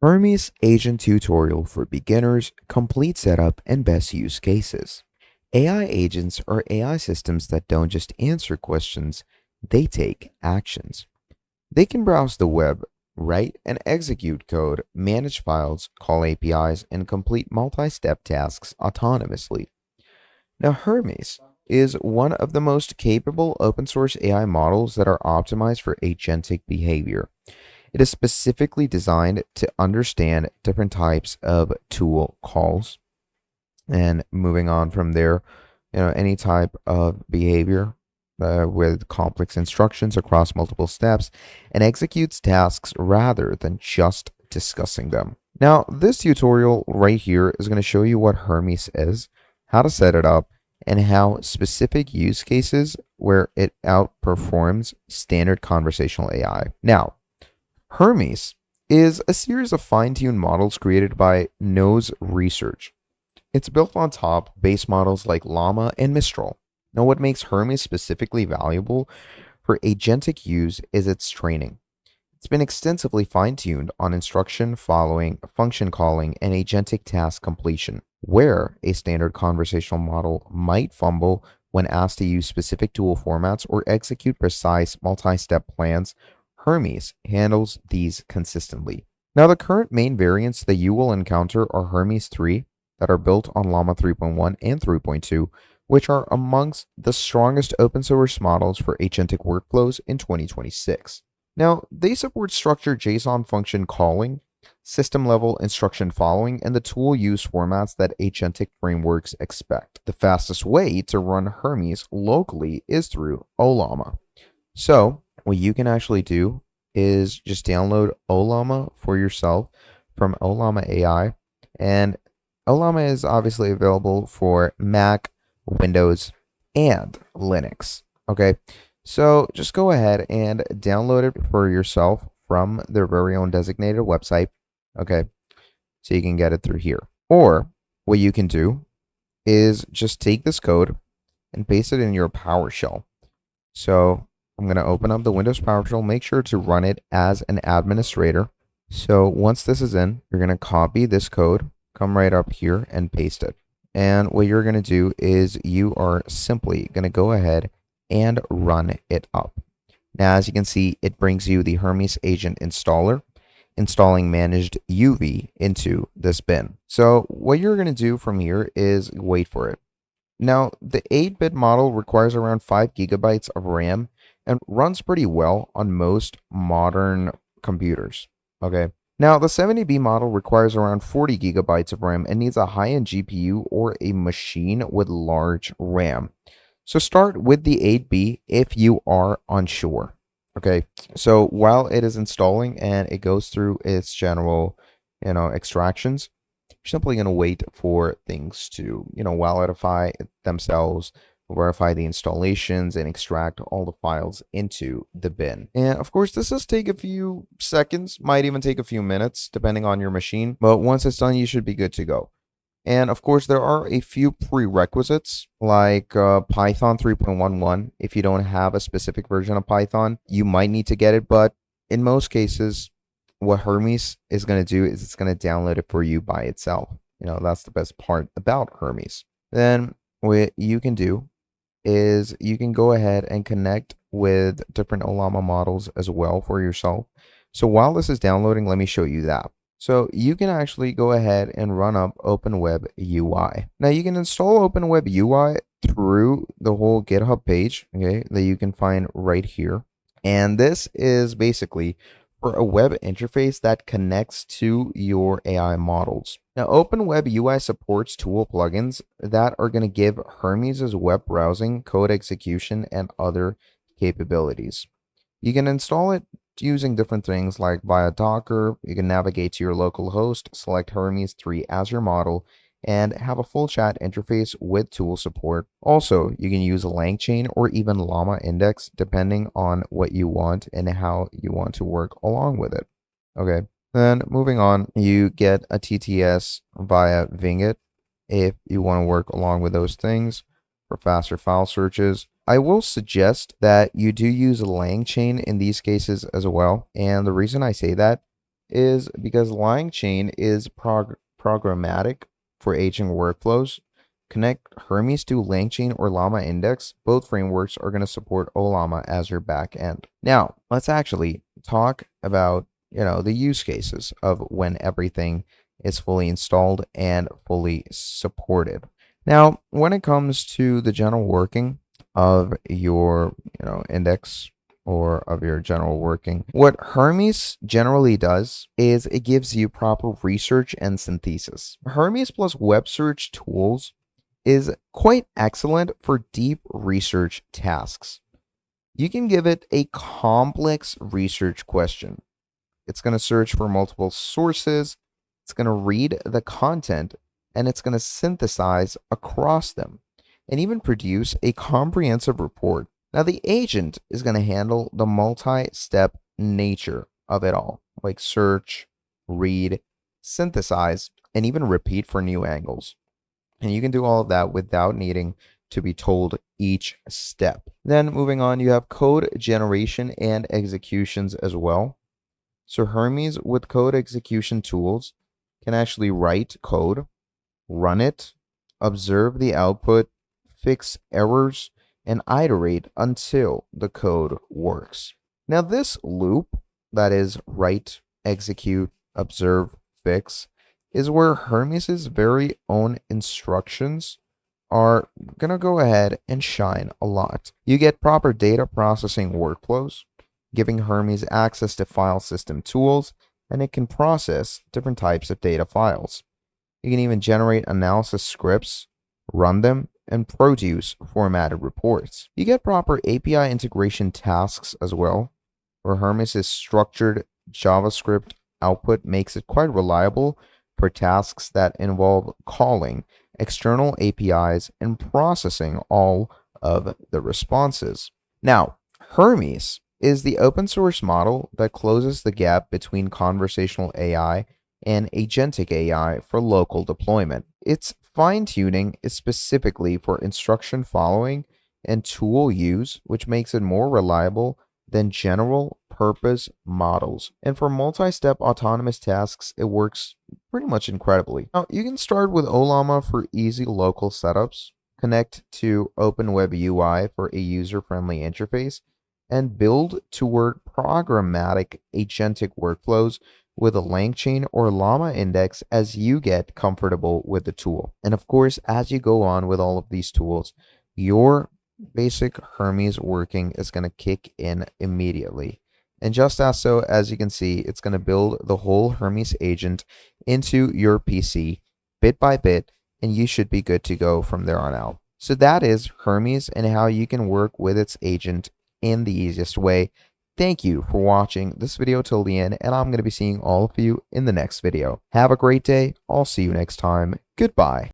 Hermes Agent Tutorial for Beginners, Complete Setup, and Best Use Cases. AI agents are AI systems that don't just answer questions, they take actions. They can browse the web, write and execute code, manage files, call APIs, and complete multi step tasks autonomously. Now, Hermes is one of the most capable open source AI models that are optimized for agentic behavior. It is specifically designed to understand different types of tool calls. And moving on from there, any type of behavior with complex instructions across multiple steps and executes tasks rather than just discussing them. Now, this tutorial right here is going to show you what Hermes is, how to set it up, and how specific use cases where it outperforms standard conversational AI. Now, Hermes is a series of fine-tuned models created by Nose Research. It's built on top base models like Llama and Mistral. Now, what makes Hermes specifically valuable for agentic use is its training. It's been extensively fine-tuned on instruction following, function calling, and agentic task completion, where a standard conversational model might fumble when asked to use specific tool formats or execute precise multi-step plans. Hermes handles these consistently. Now, the current main variants that you will encounter are Hermes 3 that are built on Llama 3.1 and 3.2, which are amongst the strongest open source models for agentic workflows in 2026. Now, they support structured JSON function calling, system level instruction following, and the tool use formats that agentic frameworks expect. The fastest way to run Hermes locally is through Ollama. So, what you can actually do is just download Ollama for yourself from Ollama AI. And Ollama is obviously available for Mac, Windows, and Linux. Okay, so just go ahead and download it for yourself from their very own designated website. Okay, so you can get it through here. Or what you can do is just take this code and paste it in your PowerShell. So I'm going to open up the Windows PowerShell. Make sure to run it as an administrator. So once this is in, you're going to copy this code, come right up here and paste it. And what you're going to do is you are simply going to go ahead and run it up. Now, as you can see, it brings you the Hermes agent installer, installing managed UV into this bin. So what you're going to do from here is wait for it. Now, the 8-bit model requires around 5 gigabytes of RAM and runs pretty well on most modern computers. Okay. Now, the 70B model requires around 40 gigabytes of RAM and needs a high-end GPU or a machine with large RAM. So start with the 8B if you are unsure. Okay. So while it is installing and it goes through its general, extractions, you're simply going to wait for things to, validify themselves, verify the installations, and extract all the files into the bin. And of course, this does take a few seconds, might even take a few minutes, depending on your machine. But once it's done, you should be good to go. And of course, there are a few prerequisites like Python 3.11. If you don't have a specific version of Python, you might need to get it. But in most cases, what Hermes is going to do is it's going to download it for you by itself. That's the best part about Hermes. Then what you can do is you can go ahead and connect with different Ollama models as well for yourself. So while this is downloading, let me show you that. So you can actually go ahead and run up OpenWeb UI. Now you can install OpenWeb UI through the whole GitHub page, okay, that you can find right here. And this is basically for a web interface that connects to your AI models. Now, OpenWeb UI supports tool plugins that are going to give Hermes' web browsing, code execution, and other capabilities. You can install it using different things like via Docker. You can navigate to your local host, select Hermes 3 as your model, and have a full chat interface with tool support. Also, you can use a LangChain or even Llama Index depending on what you want and how you want to work along with it. Okay, then moving on, you get a TTS via Vinget if you want to work along with those things for faster file searches. I will suggest that you do use a LangChain in these cases as well. And the reason I say that is because LangChain is programmatic for aging workflows. Connect Hermes to LangChain or Llama Index. Both frameworks are going to support Ollama as your back end. Now, let's actually talk about, the use cases of when everything is fully installed and fully supported. Now, when it comes to the general working of your, index or of your general working, what Hermes generally does is it gives you proper research and synthesis. Hermes plus web search tools is quite excellent for deep research tasks. You can give it a complex research question. It's going to search for multiple sources, it's going to read the content, and it's going to synthesize across them and even produce a comprehensive report. Now, the agent is going to handle the multi step nature of it all, like search, read, synthesize, and even repeat for new angles. And you can do all of that without needing to be told each step. Then moving on, you have code generation and executions as well. So Hermes with code execution tools can actually write code, run it, observe the output, fix errors, and iterate until the code works. Now this loop, that is write, execute, observe, fix, is where Hermes' very own instructions are going to go ahead and shine a lot. You get proper data processing workflows, giving Hermes access to file system tools, and it can process different types of data files. You can even generate analysis scripts, run them, and produce formatted reports. You get proper API integration tasks as well, where Hermes' structured JavaScript output makes it quite reliable for tasks that involve calling external APIs and processing all of the responses. Now, Hermes is the open source model that closes the gap between conversational AI and agentic AI for local deployment. Its fine-tuning is specifically for instruction following and tool use, which makes it more reliable than general purpose models. And for multi-step autonomous tasks, it works pretty much incredibly. Now, you can start with Ollama for easy local setups, connect to OpenWeb UI for a user-friendly interface, and build toward programmatic agentic workflows with a LangChain or Llama index as you get comfortable with the tool. And of course, as you go on with all of these tools, your basic Hermes working is going to kick in immediately. And just as you can see, it's going to build the whole Hermes agent into your PC bit by bit, and you should be good to go from there on out. So that is Hermes and how you can work with its agent in the easiest way. Thank you for watching this video till the end, and I'm going to be seeing all of you in the next video. Have a great day. I'll see you next time. Goodbye.